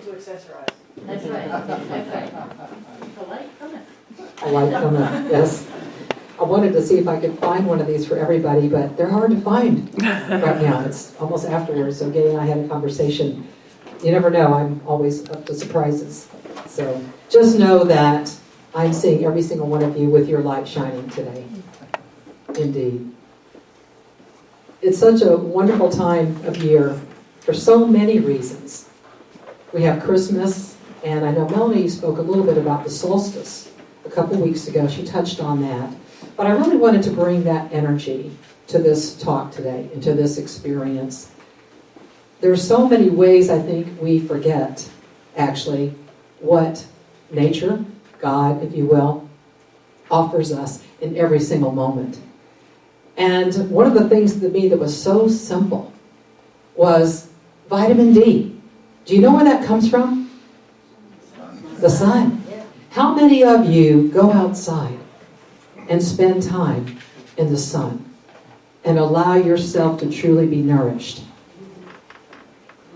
important to accessorize. That's right. That's right. Polite comment. I like them, yes. I wanted to see if I could find one of these for everybody, but they're hard to find right now. It's almost afterwards, so Gay and I had a conversation. You never know, I'm always up to surprises. So just know that I'm seeing every single one of you with your light shining today. Indeed. It's such a wonderful time of year for so many reasons. We have Christmas, and I know Melanie spoke a little bit about the solstice a couple weeks ago. She touched on that. But I really wanted to bring that energy to this talk today, and to this experience. There are so many ways I think we forget, actually, what nature, God, if you will, offers us in every single moment. And one of the things to me that was so simple was vitamin D. Do you know where that comes from? The sun. How many of you go outside and spend time in the sun and allow yourself to truly be nourished?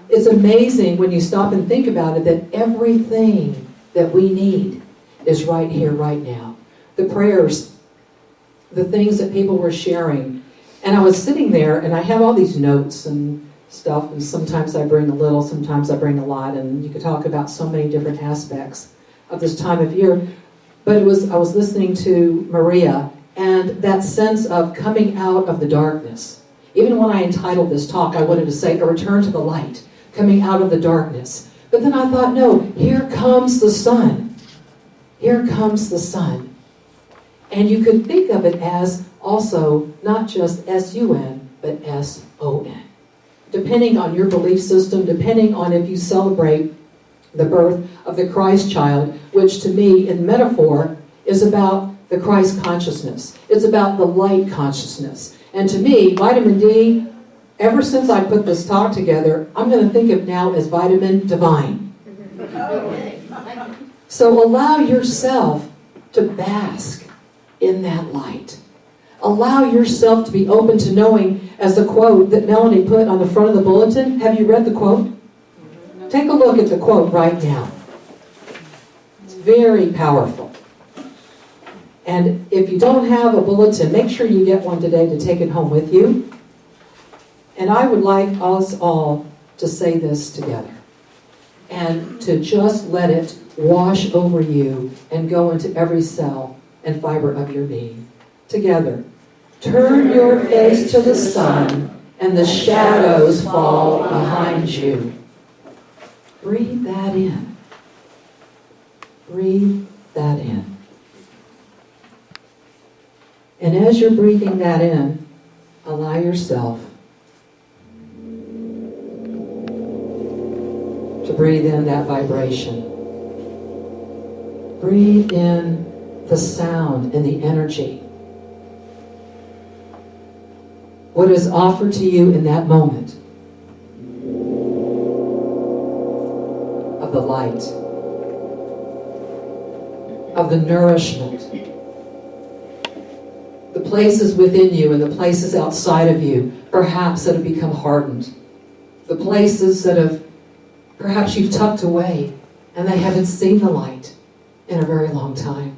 It's amazing when you stop and think about it that everything that we need is right here, right now. The prayers, the things that people were sharing. And I was sitting there and I have all these notes and stuff, and sometimes I bring a little, sometimes I bring a lot, and you could talk about so many different aspects of this time of year. But I was listening to Maria, and that sense of coming out of the darkness. Even when I entitled this talk, I wanted to say, a return to the light, coming out of the darkness. But then I thought, no, here comes the sun. Here comes the sun. And you could think of it as also not just S-U-N, but S-O-N. Depending on your belief system, depending on if you celebrate the birth of the Christ child, which to me, in metaphor, is about the Christ consciousness. It's about the light consciousness. And to me, vitamin D, ever since I put this talk together, I'm going to think of now as vitamin divine. So allow yourself to bask in that light. Allow yourself to be open to knowing, as the quote that Melanie put on the front of the bulletin. Have you read the quote? Take a look at the quote right now. It's very powerful. And if you don't have a bulletin, make sure you get one today to take it home with you. And I would like us all to say this together. And to just let it wash over you and go into every cell and fiber of your being. Together. Turn your face to the sun, and the shadows fall behind you. Breathe that in. Breathe that in. And as you're breathing that in, allow yourself to breathe in that vibration. Breathe in the sound and the energy. What is offered to you in that moment of the light, of the nourishment, the places within you and the places outside of you, perhaps that have become hardened, the places that have, perhaps you've tucked away and they haven't seen the light in a very long time.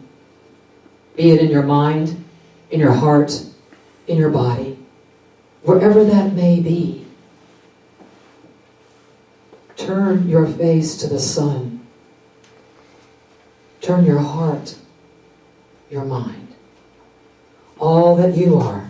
Be it in your mind, in your heart, in your body, wherever that may be. Turn your face to the sun. Turn your heart, your mind, all that you are.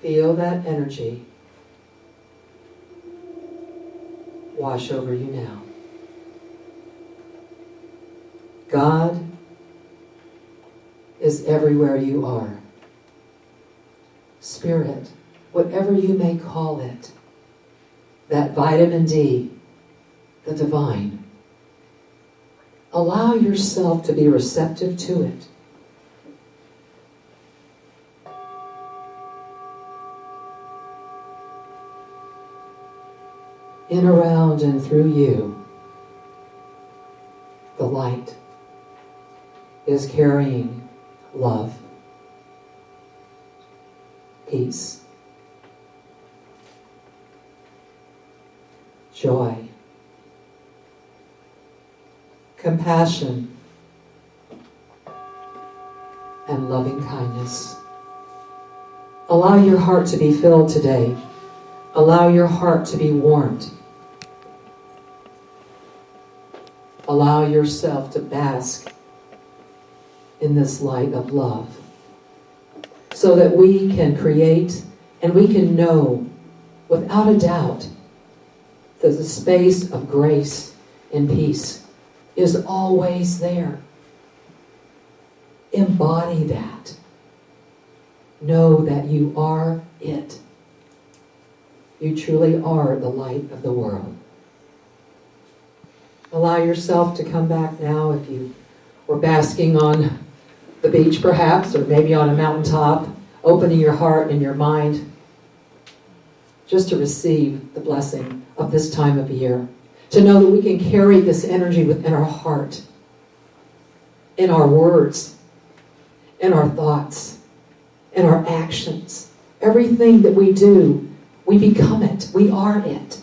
Feel that energy wash over you now. God is everywhere you are. Spirit, whatever you may call it, that vitamin D the divine. Allow yourself to be receptive to it. In, around, and through you, the light is carrying love, peace, joy, compassion, and loving kindness. Allow your heart to be filled today. Allow your heart to be warmed. Allow yourself to bask in this light of love so that we can create and we can know without a doubt that the space of grace and peace is always there. Embody that. Know that you are it. You truly are the light of the world. Allow yourself to come back now if you were basking on the beach perhaps, or maybe on a mountaintop, opening your heart and your mind just to receive the blessing of this time of year. To know that we can carry this energy within our heart, in our words, in our thoughts, in our actions. Everything that we do, we become it. We are it.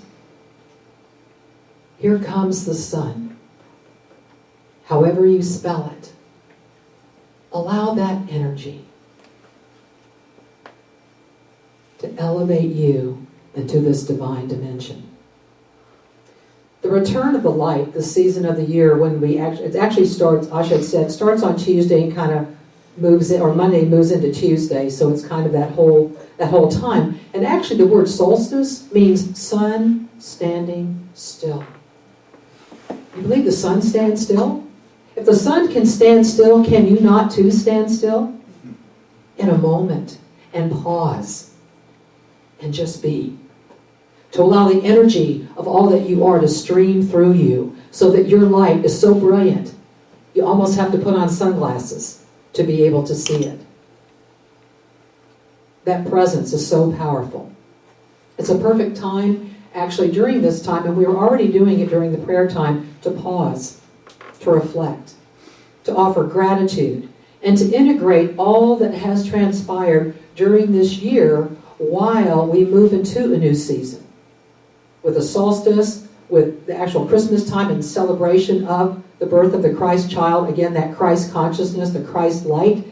Here comes the sun. However you spell it, allow that energy to elevate you into this divine dimension. The return of the light, the season of the year when it actually starts, Asha said, starts on Tuesday and kind of moves in, or Monday moves into Tuesday, so it's kind of that whole time. And actually the word solstice means sun standing still. You believe the sun stands still? If the sun can stand still, can you not too stand still? In a moment, and pause, and just be. To allow the energy of all that you are to stream through you so that your light is so brilliant, you almost have to put on sunglasses to be able to see it. That presence is so powerful. It's a perfect time, actually, during this time, and we were already doing it during the prayer time, to pause, to reflect, to offer gratitude, and to integrate all that has transpired during this year while we move into a new season. With the solstice, with the actual Christmas time and celebration of the birth of the Christ child, again, that Christ consciousness, the Christ light.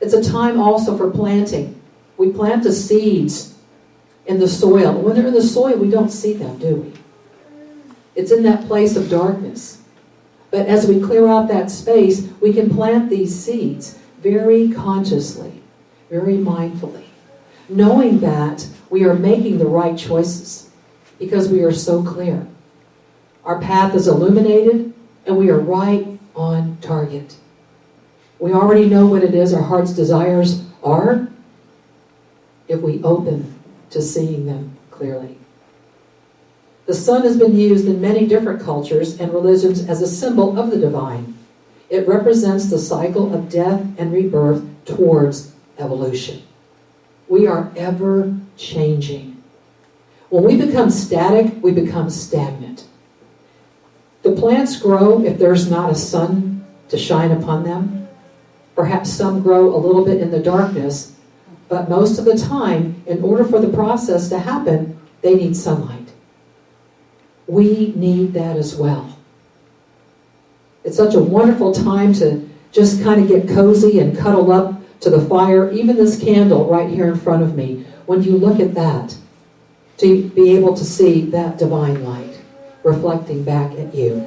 It's a time also for planting. We plant the seeds in the soil. When they're in the soil, we don't see them, do we? It's in that place of darkness. But as we clear out that space, we can plant these seeds very consciously, very mindfully, knowing that we are making the right choices because we are so clear. Our path is illuminated, and we are right on target. We already know what it is our heart's desires are if we open to seeing them clearly. The sun has been used in many different cultures and religions as a symbol of the divine. It represents the cycle of death and rebirth towards evolution. We are ever changing. When we become static, we become stagnant. The plants grow if there's not a sun to shine upon them. Perhaps some grow a little bit in the darkness, but most of the time, in order for the process to happen, they need sunlight. We need that as well. It's such a wonderful time to just kind of get cozy and cuddle up to the fire. Even this candle right here in front of me, when you look at that, to be able to see that divine light reflecting back at you.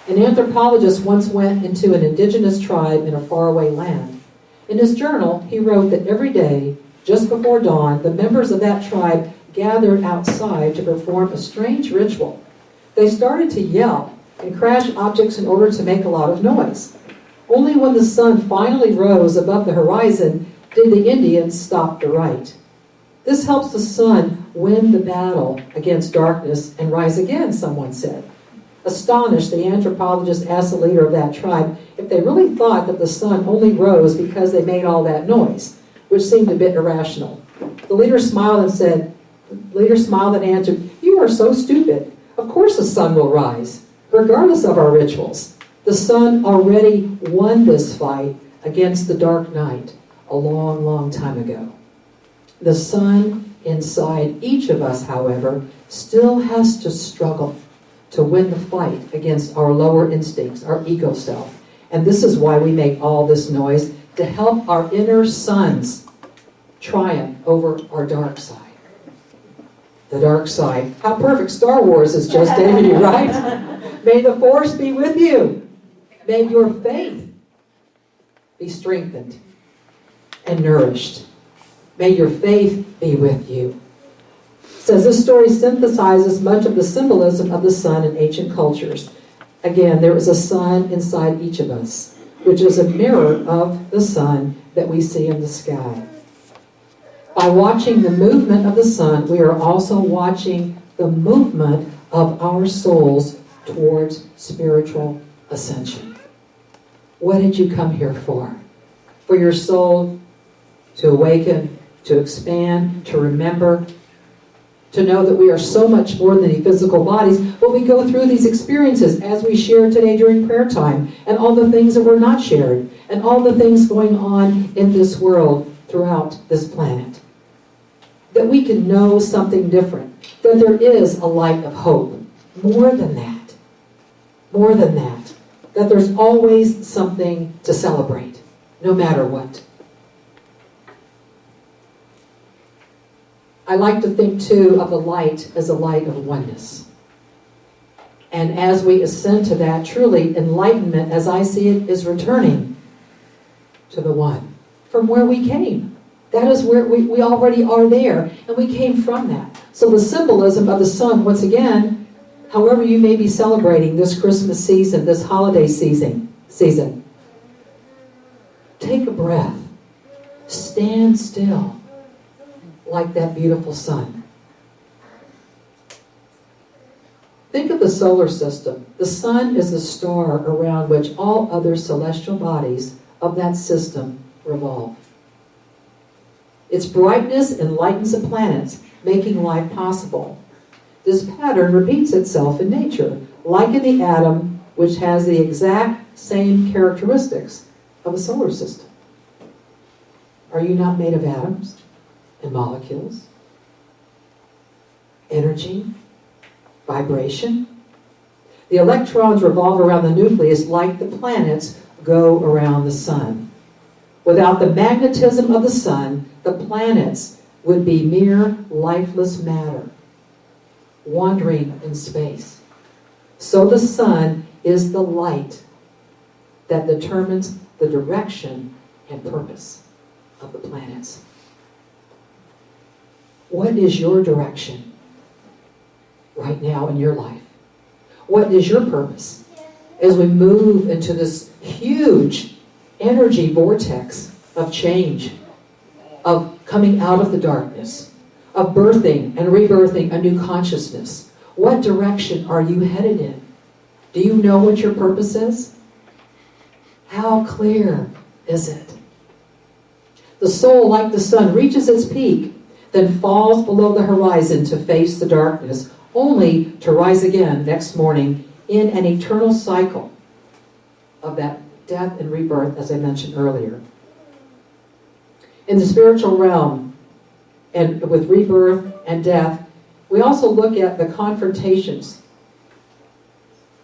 An anthropologist once went into an indigenous tribe in a faraway land. In his journal, he wrote that every day, just before dawn, the members of that tribe gathered outside to perform a strange ritual. They started to yell and crash objects in order to make a lot of noise. Only when the sun finally rose above the horizon did the Indians stop the rite. This helps the sun win the battle against darkness and rise again, someone said. Astonished, the anthropologist asked the leader of that tribe if they really thought that the sun only rose because they made all that noise, which seemed a bit irrational. The leader smiled and answered, "You are so stupid. Of course the sun will rise, regardless of our rituals. The sun already won this fight against the dark night a long, long time ago." The sun inside each of us, however, still has to struggle to win the fight against our lower instincts, our ego self. And this is why we make all this noise, to help our inner sons triumph over our dark side. The dark side. How perfect Star Wars is just ended, right? May the Force be with you. May your faith be strengthened and nourished. May your faith be with you. It says this story synthesizes much of the symbolism of the sun in ancient cultures. Again, there is a sun inside each of us, which is a mirror of the sun that we see in the sky. By watching the movement of the sun, we are also watching the movement of our souls towards spiritual ascension. What did you come here for? For your soul to awaken, to expand, to remember, to know that we are so much more than the physical bodies, but we go through these experiences as we shared today during prayer time, and all the things that were not shared, and all the things going on in this world throughout this planet. That we can know something different, that there is a light of hope. More than that, that there's always something to celebrate, no matter what. I like to think, too, of the light as a light of oneness. And as we ascend to that, truly, enlightenment, as I see it, is returning to the one, from where we came. That is where we already are there, and we came from that. So the symbolism of the sun, once again, however you may be celebrating this Christmas season, this holiday season, take a breath. Stand still. Like that beautiful sun. Think of the solar system. The sun is the star around which all other celestial bodies of that system revolve. Its brightness enlightens the planets, making life possible. This pattern repeats itself in nature, like in the atom, which has the exact same characteristics of a solar system. Are you not made of atoms? And molecules, energy, vibration. The electrons revolve around the nucleus like the planets go around the sun. Without the magnetism of the sun, the planets would be mere lifeless matter, wandering in space. So the sun is the light that determines the direction and purpose of the planets. What is your direction right now in your life? What is your purpose as we move into this huge energy vortex of change, of coming out of the darkness, of birthing and rebirthing a new consciousness? What direction are you headed in? Do you know what your purpose is? How clear is it? The soul, like the sun, reaches its peak, then falls below the horizon to face the darkness, only to rise again next morning in an eternal cycle of that death and rebirth, as I mentioned earlier. In the spiritual realm, and with rebirth and death, we also look at the confrontations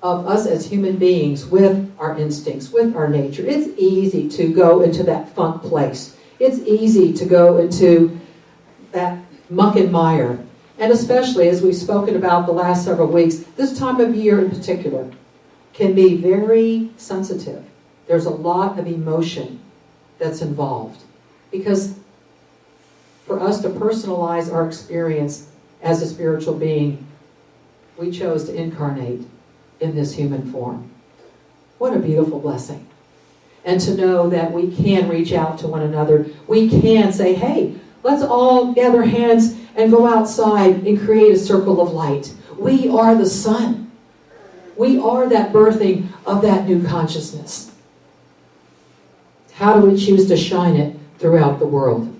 of us as human beings with our instincts, with our nature. It's easy to go into that funk place. It's easy to go into that muck and mire. And especially, as we've spoken about the last several weeks, this time of year in particular can be very sensitive. There's a lot of emotion that's involved. Because for us to personalize our experience as a spiritual being, we chose to incarnate in this human form. What a beautiful blessing. And to know that we can reach out to one another. We can say, hey, Let's all gather hands and go outside and create a circle of light. We are the sun. We are that birthing of that new consciousness. How do we choose to shine it throughout the world?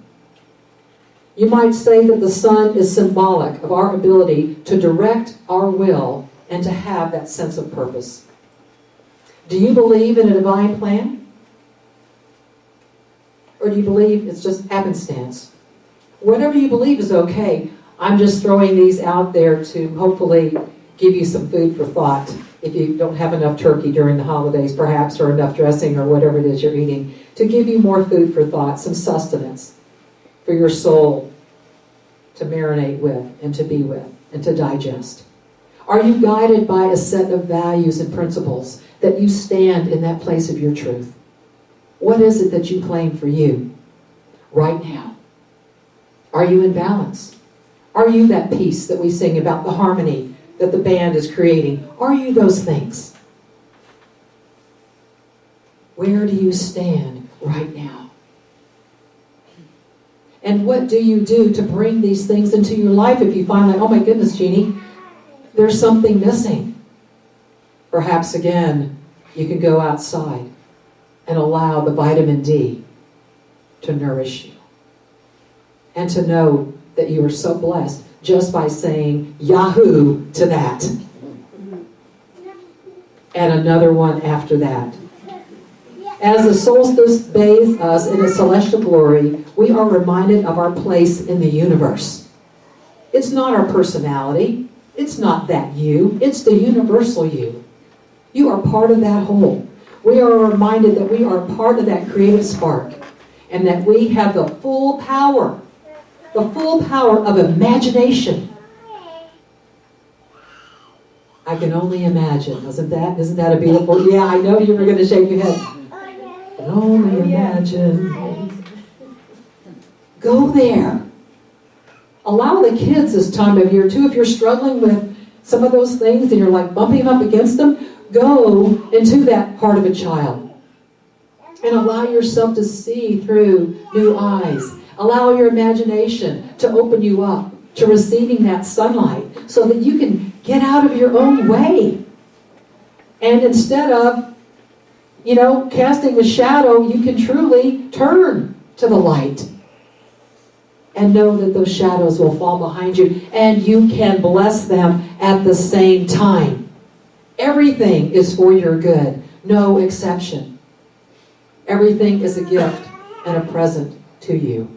You might say that the sun is symbolic of our ability to direct our will and to have that sense of purpose. Do you believe in a divine plan? Or do you believe it's just happenstance? Whatever you believe is okay. I'm just throwing these out there to hopefully give you some food for thought. If you don't have enough turkey during the holidays, perhaps, or enough dressing, or whatever it is you're eating, to give you more food for thought, some sustenance for your soul to marinate with, and to be with, and to digest. Are you guided by a set of values and principles that you stand in that place of your truth? What is it that you claim for you right now? Are you in balance? Are you that peace that we sing about, the harmony that the band is creating? Are you those things? Where do you stand right now? And what do you do to bring these things into your life if you find like, oh my goodness, Jeanie, there's something missing? Perhaps again, you can go outside and allow the vitamin D to nourish you. And to know that you are so blessed just by saying Yahoo to that. And another one after that. As the solstice bathes us in its celestial glory, we are reminded of our place in the universe. It's not our personality. It's not that you. It's the universal you. You are part of that whole. We are reminded that we are part of that creative spark, and that we have the full power of imagination. I can only imagine. Isn't that a beautiful? Yeah, I know you were going to shake your head. I can only imagine. Go there. Allow the kids this time of year too. If you're struggling with some of those things and you're like bumping up against them, go into that heart of a child. And allow yourself to see through new eyes. Allow your imagination to open you up to receiving that sunlight so that you can get out of your own way. And instead of, casting a shadow, you can truly turn to the light. And know that those shadows will fall behind you and you can bless them at the same time. Everything is for your good, no exception. Everything is a gift and a present to you.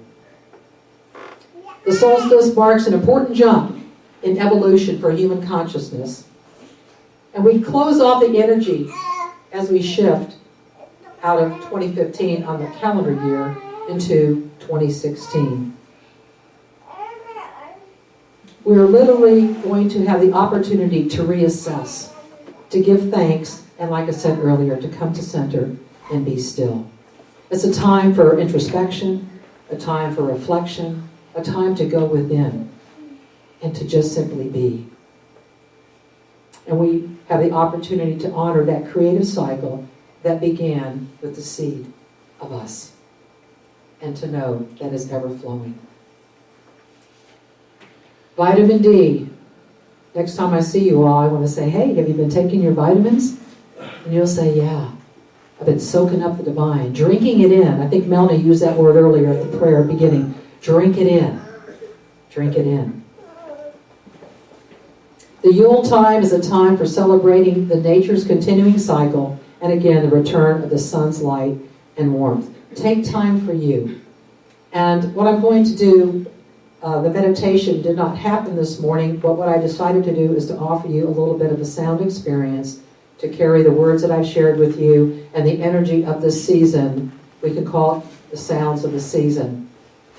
The solstice marks an important jump in evolution for human consciousness. And we close off the energy as we shift out of 2015 on the calendar year into 2016. We're literally going to have the opportunity to reassess, to give thanks, and like I said earlier, to come to center and be still. It's a time for introspection, a time for reflection, a time to go within and to just simply be. And we have the opportunity to honor that creative cycle that began with the seed of us, and to know that is ever flowing. Vitamin D. Next time I see you all, I want to say, hey, have you been taking your vitamins? And you'll say, yeah, I've been soaking up the divine, drinking it in. I think Melanie used that word earlier at the prayer beginning. Drink it in. Drink it in. The Yule time is a time for celebrating the nature's continuing cycle, and again, the return of the sun's light and warmth. Take time for you. And what I'm going to do, the meditation did not happen this morning, but what I decided to do is to offer you a little bit of a sound experience to carry the words that I've shared with you and the energy of this season. We can call it the sounds of the season.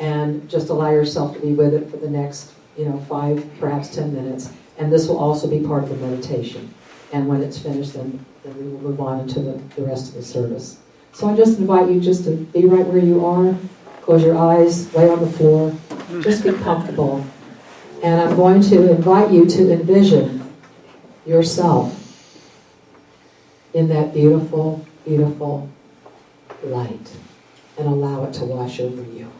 And just allow yourself to be with it for the next, 5, perhaps 10 minutes. And this will also be part of the meditation. And when it's finished, then we will move on into the rest of the service. So I just invite you just to be right where you are. Close your eyes, lay on the floor. Just be comfortable. And I'm going to invite you to envision yourself in that beautiful, beautiful light. And allow it to wash over you.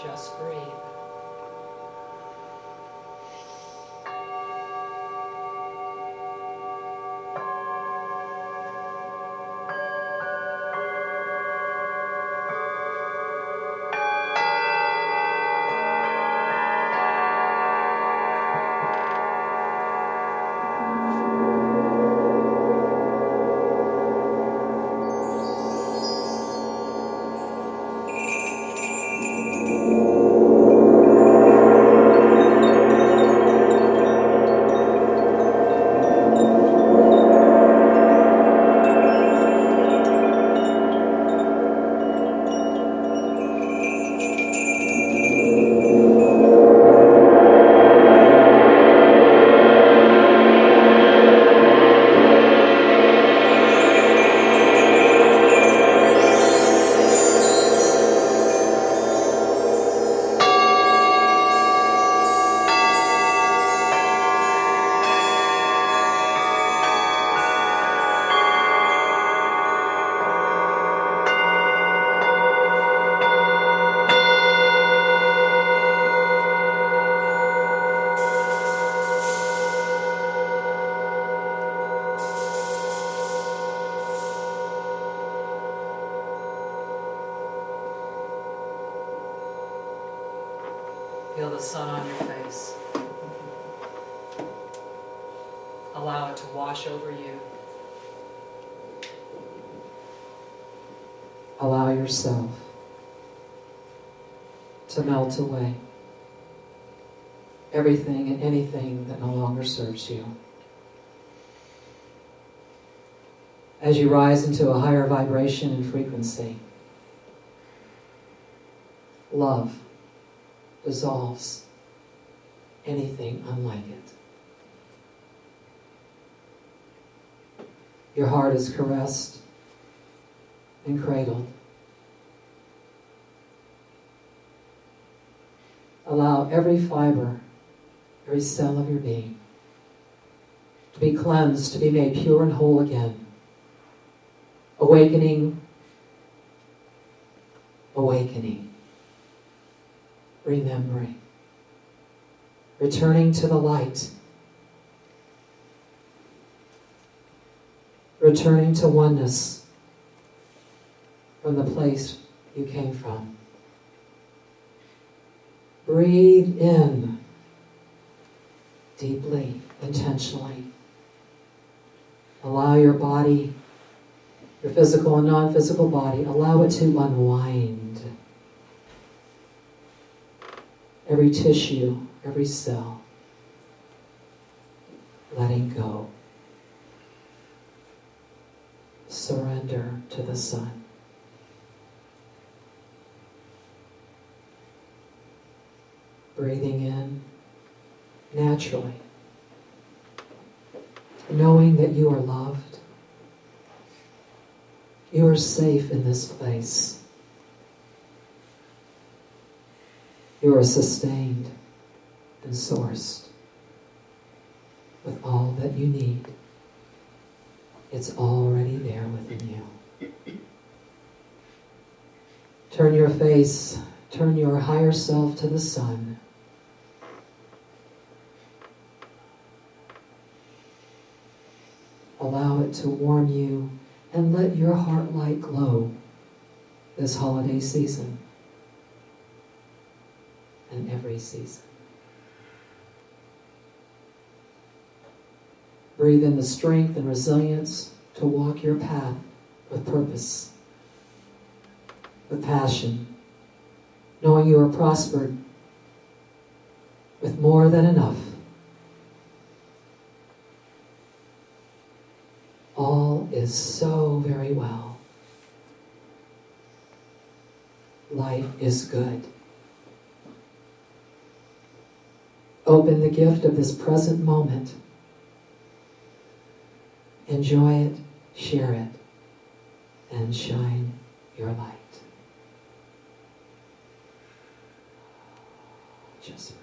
Just breathe. Feel the sun on your face. Allow it to wash over you. Allow yourself to melt away everything and anything that no longer serves you. As you rise into a higher vibration and frequency, love dissolves anything unlike it. Your heart is caressed and cradled. Allow every fiber, every cell of your being to be cleansed, to be made pure and whole again. Awakening, awakening, remembering, returning to the light, returning to oneness from the place you came from. Breathe in deeply, intentionally. Allow your body, your physical and non-physical body, allow it to unwind. Every tissue, every cell, letting go. Surrender to the sun. Breathing in naturally, knowing that you are loved. You are safe in this place. You are sustained and sourced with all that you need. It's already there within you. Turn your face, turn your higher self to the sun. Allow it to warm you and let your heart light glow this holiday season and every season. Breathe in the strength and resilience to walk your path with purpose, with passion, knowing you are prospered with more than enough. All is so very well. Life is good. Open the gift of this present moment. Enjoy it, share it, and shine your light. Just